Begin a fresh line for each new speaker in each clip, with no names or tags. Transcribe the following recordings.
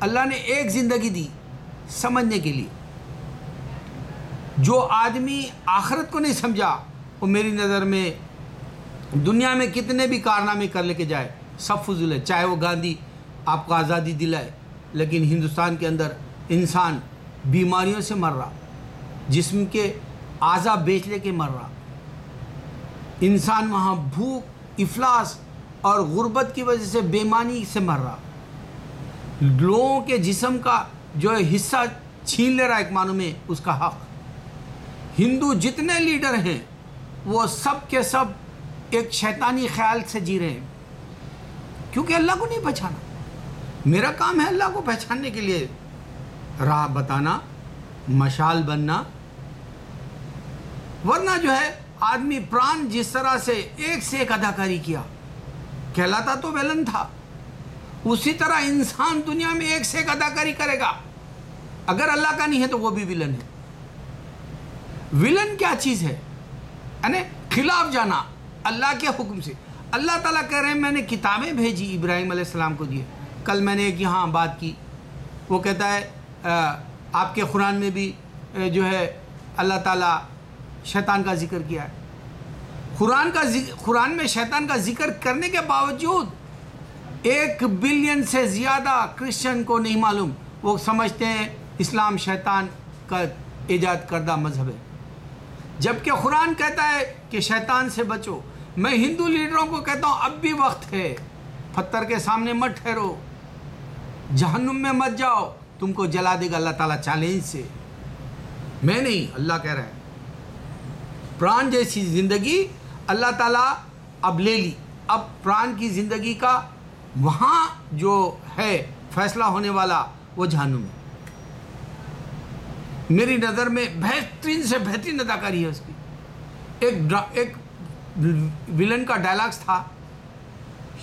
اللہ نے ایک زندگی دی سمجھنے کے لیے. جو آدمی آخرت کو نہیں سمجھا وہ میری نظر میں دنیا میں کتنے بھی کارنامے کر لے کے جائے سب فضول ہے. چاہے وہ گاندھی آپ کو آزادی دلائے، لیکن ہندوستان کے اندر انسان بیماریوں سے مر رہا، جسم کے اعضاء بیچ لے کے مر رہا، انسان وہاں بھوک، افلاس اور غربت کی وجہ سے بیمانی سے مر رہا، لوگوں کے جسم کا جو ہے حصہ چھین لے رہا ایک معنوں میں اس کا حق. ہندو جتنے لیڈر ہیں وہ سب کے سب ایک شیطانی خیال سے جی رہے ہیں، کیونکہ اللہ کو نہیں پہچانا. میرا کام ہے اللہ کو پہچاننے کے لیے راہ بتانا، مشال بننا. ورنہ جو ہے آدمی پران جس طرح سے ایک اداکاری کیا کہلاتا تو ویلن تھا، اسی طرح انسان دنیا میں ایک سے ایک اداکاری کرے گا. اگر اللہ کا نہیں ہے تو وہ بھی ویلن ہے. ویلن کیا چیز ہے؟ یعنی خلاف جانا اللہ کے حکم سے. اللہ تعالیٰ کہہ رہے ہیں میں نے کتابیں بھیجی ابراہیم علیہ السلام کو دیے. کل میں نے ایک یہاں بات کی، وہ کہتا ہے آپ کے قرآن میں بھی جو ہے اللہ تعالیٰ شیطان کا ذکر کیا ہے. قرآن میں شیطان کا ذکر کرنے کے باوجود 1 بلین سے زیادہ کرسچن کو نہیں معلوم. وہ سمجھتے ہیں اسلام شیطان کا ایجاد کردہ مذہب ہے، جبکہ قرآن کہتا ہے کہ شیطان سے بچو. میں ہندو لیڈروں کو کہتا ہوں اب بھی وقت ہے، پتھر کے سامنے مت ٹھہرو، جہنم میں مت جاؤ، تم کو جلا دے گا اللہ تعالیٰ چیلنج سے. میں نہیں، اللہ کہہ رہا ہے. پران جیسی زندگی اللہ تعالیٰ اب لے لی. اب پران کی زندگی کا وہاں جو ہے فیصلہ ہونے والا وہ جہنم ہے. میری نظر میں بہترین سے بہترین اداکاری ہے اس کی. ایک ویلن کا ڈائلاگس تھا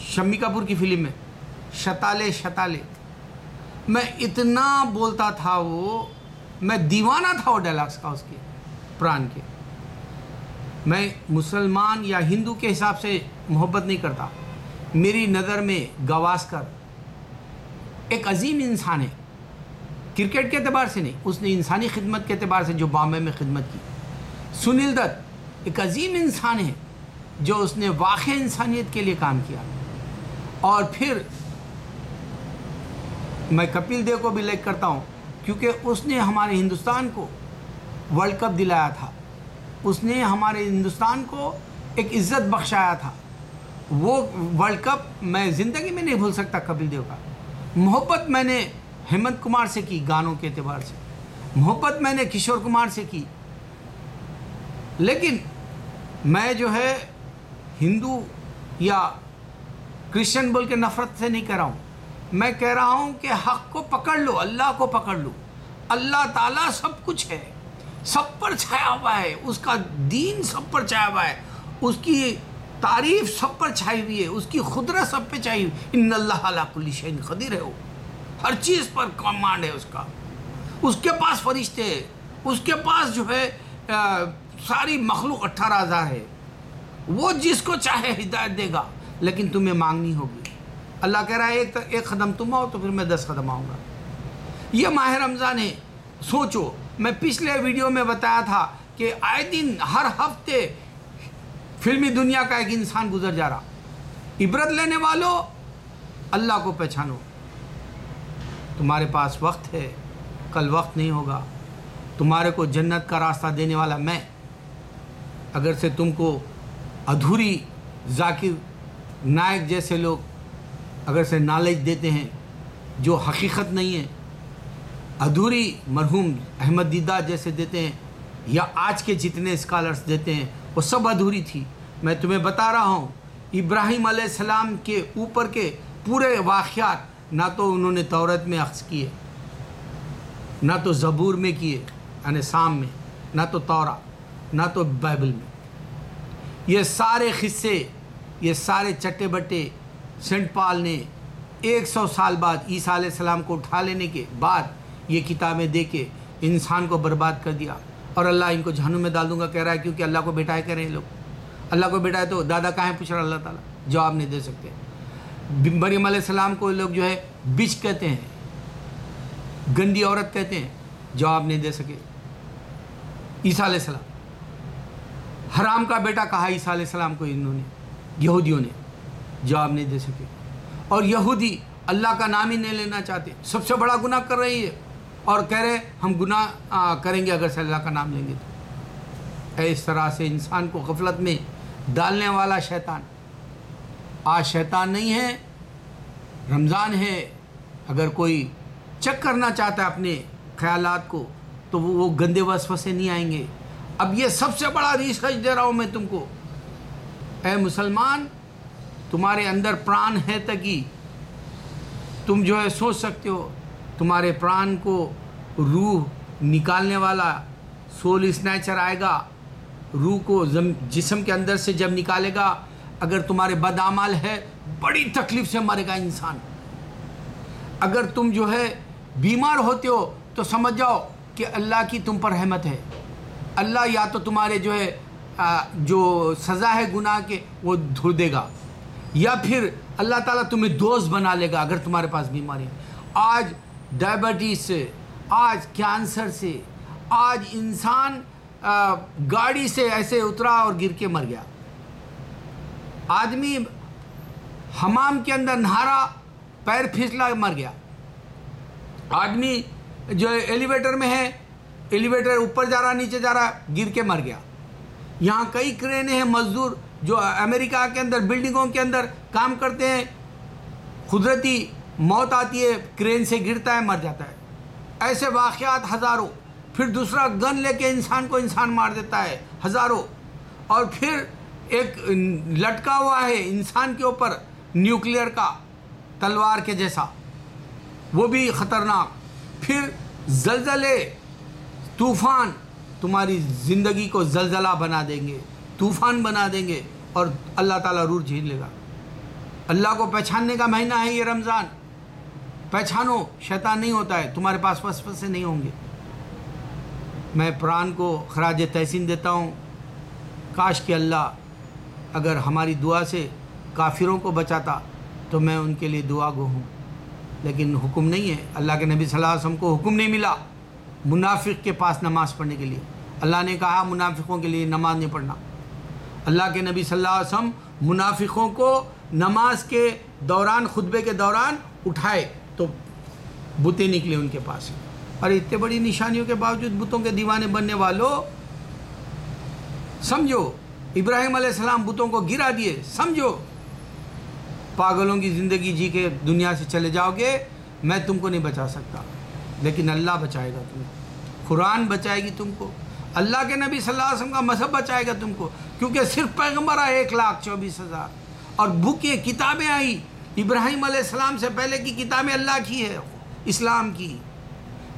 شمی کپور کی فلم میں، شتالے شتالے. میں اتنا بولتا تھا، وہ میں دیوانہ تھا وہ ڈائلاگس کا، اس کے پران کے. میں مسلمان یا ہندو کے حساب سے محبت نہیں کرتا. میری نظر میں گواسکر ایک عظیم انسان ہے، کرکٹ کے اعتبار سے نہیں، اس نے انسانی خدمت کے اعتبار سے جو بامبے میں خدمت کی. سنیل دت ایک عظیم انسان ہے جو اس نے واقع انسانیت کے لیے کام کیا. اور پھر میں کپل دیو کو بھی لائک کرتا ہوں، کیونکہ اس نے ہمارے ہندوستان کو ورلڈ کپ دلایا تھا. اس نے ہمارے ہندوستان کو ایک عزت بخشایا تھا. وہ ورلڈ کپ میں زندگی میں نہیں بھول سکتا. کپل دیو کا محبت میں نے ہیمنت کمار سے کی، گانوں کے اعتبار سے محبت میں نے کشور کمار سے کی. لیکن میں جو ہے ہندو یا کرسچن بول کے نفرت سے نہیں کہہ رہا ہوں. میں کہہ رہا ہوں کہ حق کو پکڑ لو، اللہ کو پکڑ لو. اللہ تعالیٰ سب کچھ ہے، سب پر چھایا ہوا ہے، اس کا دین سب پر چھایا ہوا ہے، اس کی تعریف سب پر چھائی ہوئی ہے، اس کی قدرت سب پہ چھائی ہوئی. ان اللہ علی کل شیء قدیر ہے. وہ ہر چیز پر کمانڈ ہے اس کا. اس کے پاس فرشتے ہیں، اس کے پاس جو ہے ساری مخلوق 18,000 ہے. وہ جس کو چاہے ہدایت دے گا، لیکن تمہیں مانگنی ہوگی. اللہ کہہ رہا ہے ایک قدم تم آؤ تو پھر میں 10 قدم آؤں گا. یہ ماہ رمضان ہے. سوچو، میں پچھلے ویڈیو میں بتایا تھا کہ آئے دن ہر ہفتے فلمی دنیا کا ایک انسان گزر جا رہا. عبرت لینے والوں، اللہ کو پہچانو. تمہارے پاس وقت ہے، کل وقت نہیں ہوگا. تمہارے کو جنت کا راستہ دینے والا میں. اگر سے تم کو ادھوری ذاکر نائک جیسے لوگ اگر سے نالج دیتے ہیں جو حقیقت نہیں ہے، ادھوری مرحوم احمد دیدہ جیسے دیتے ہیں، یا آج کے جتنے اسکالرز دیتے ہیں، وہ سب ادھوری تھی. میں تمہیں بتا رہا ہوں ابراہیم علیہ السلام کے اوپر کے پورے واقعات نہ تو انہوں نے تورات میں اخذ کیے، نہ تو زبور میں کیے یعنی سام میں، نہ تو تورات، نہ تو بائبل میں. یہ سارے قصے، یہ سارے چٹے بٹے سینٹ پال نے 100 سال بعد عیسیٰ علیہ السلام کو اٹھا لینے کے بعد یہ کتابیں دے کے انسان کو برباد کر دیا. اور اللہ ان کو جہنم میں ڈال دوں گا کہہ رہا ہے، کیونکہ اللہ کو بیٹا ہے کہہ رہے ہیں لوگ. اللہ کو بیٹا ہے تو دادا کہاں پوچھ رہا اللہ تعالیٰ، جواب نہیں دے سکتے. مریم علیہ السلام کو لوگ جو ہے بچ کہتے ہیں. گندی عورت کہتے ہیں، جواب نہیں دے سکے۔ عیسیٰ علیہ السلام، حرام کا بیٹا کہا عیسیٰ علیہ السلام کو انہوں نے، یہودیوں نے، جواب نہیں دے سکے۔ اور یہودی اللہ کا نام ہی نہیں لینا چاہتے، سب سے بڑا گناہ کر رہی ہے اور کہہ رہے ہم گناہ کریں گے اگر سے اللہ کا نام لیں گے تو۔ اس طرح سے انسان کو غفلت میں ڈالنے والا شیطان۔ آج شیطان نہیں ہے، رمضان ہے، اگر کوئی چیک کرنا چاہتا ہے اپنے خیالات کو تو وہ گندے وسوسے نہیں آئیں گے۔ اب یہ سب سے بڑا ریسرچ دے رہا ہوں میں تم کو، اے مسلمان، تمہارے اندر پران ہے تکی تم جو ہے سوچ سکتے ہو، تمہارے پران کو روح نکالنے والا سول اسنیچر آئے گا، روح کو جسم کے اندر سے جب نکالے گا، اگر تمہارے بد اعمال ہے بڑی تکلیف سے مرے گا انسان۔ اگر تم جو ہے بیمار ہوتے ہو تو سمجھ جاؤ کہ اللہ کی تم پر رحمت ہے، اللہ یا تو تمہارے جو ہے جو سزا ہے گناہ کے وہ دھر دے گا، یا پھر اللہ تعالیٰ تمہیں دوست بنا لے گا اگر تمہارے پاس بیماری ہے۔ آج ڈائبٹیز سے، آج کینسر سے، آج انسان گاڑی سے ایسے اترا اور گر کے مر گیا، آدمی حمام کے اندر نہارا پیر پھسلا مر گیا، آدمی جو ہے ایلیویٹر میں ہے، ایلیویٹر اوپر جا رہا نیچے جا رہا گر کے مر گیا۔ یہاں کئی کرینیں ہیں، مزدور جو امریکہ کے اندر بلڈنگوں کے اندر کام کرتے ہیں، قدرتی موت آتی ہے، کرین سے گرتا ہے مر جاتا ہے۔ ایسے واقعات ہزاروں، پھر دوسرا گن لے کے انسان کو انسان مار دیتا ہے ہزاروں، اور پھر ایک لٹکا ہوا ہے انسان کے اوپر نیوکلیئر کا تلوار کے جیسا، وہ بھی خطرناک۔ پھر زلزلے، طوفان تمہاری زندگی کو زلزلہ بنا دیں گے، طوفان بنا دیں گے، اور اللہ تعالیٰ روح جھیل لے گا۔ اللہ کو پہچاننے کا مہینہ ہے یہ رمضان، پہچانو، شیطان نہیں ہوتا ہے، تمہارے پاس وسوسے نہیں ہوں گے۔ میں پران کو خراج تحسین دیتا ہوں، کاش کہ اللہ اگر ہماری دعا سے کافروں کو بچاتا تو میں ان کے لیے دعا گو ہوں، لیکن حکم نہیں ہے۔ اللہ کے نبی صلی اللہ علیہ وسلم کو حکم نہیں ملا منافق کے پاس نماز پڑھنے کے لیے، اللہ نے کہا منافقوں کے لیے نماز نہیں پڑھنا۔ اللہ کے نبی صلی اللہ علیہ وسلم منافقوں کو نماز کے دوران، خطبے کے دوران اٹھائے تو بتیں نکلے ان کے پاس۔ اور اتنے بڑی نشانیوں کے باوجود بتوں کے دیوانے بننے والوں، سمجھو ابراہیم علیہ السلام بتوں کو گرا دیے، سمجھو پاگلوں کی زندگی جی کے دنیا سے چلے جاؤ گے، میں تم کو نہیں بچا سکتا، لیکن اللہ بچائے گا تمہیں، قرآن بچائے گی تم کو، اللہ کے نبی صلی اللہ علیہ وسلم کا مذہب بچائے گا تم کو، کیونکہ صرف پیغمبر آئے 1,24,000، اور بکیں، کتابیں آئی، ابراہیم علیہ السلام سے پہلے کی کتابیں اللہ کی ہے، اسلام کی،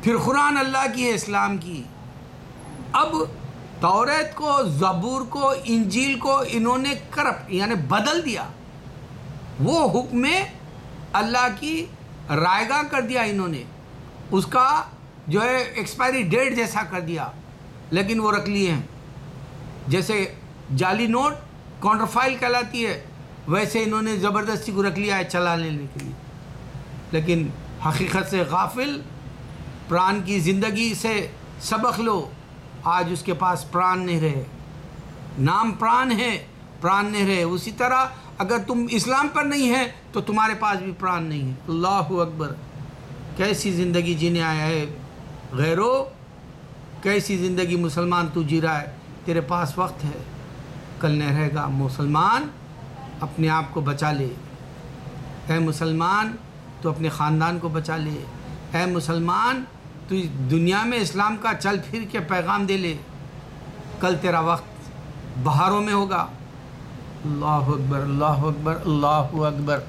پھر قرآن اللہ کی ہے، اسلام کی۔ اب توریت کو، زبور کو، انجیل کو انہوں نے کرپٹ یعنی بدل دیا، وہ حکم اللہ کی رائے گاہ کر دیا انہوں نے، اس کا جو ہے ایکسپائری ڈیٹ جیسا کر دیا، لیکن وہ رکھ لیے ہیں۔ جیسے جعلی نوٹ کاؤنٹر فائل کہلاتی ہے، ویسے انہوں نے زبردستی کو رکھ لیا ہے چلا لینے کے لیے، لیکن حقیقت سے غافل، پران کی زندگی سے سبق لو۔ آج اس کے پاس پران نہیں رہے، نام پران ہے، پران نہیں رہے۔ اسی طرح اگر تم اسلام پر نہیں ہے تو تمہارے پاس بھی پران نہیں ہے۔ اللہ اکبر، کیسی زندگی جینے آیا ہے غیرو، کیسی زندگی مسلمان تو جی رہا ہے، تیرے پاس وقت ہے، کل نہیں رہے گا۔ مسلمان اپنے آپ کو بچا لے، اے مسلمان تو اپنے خاندان کو بچا لے، اے مسلمان تو دنیا میں اسلام کا چل پھر کے پیغام دے لے، کل تیرا وقت بہاروں میں ہوگا۔ اللہ اکبر، اللہ اکبر، اللہ اکبر۔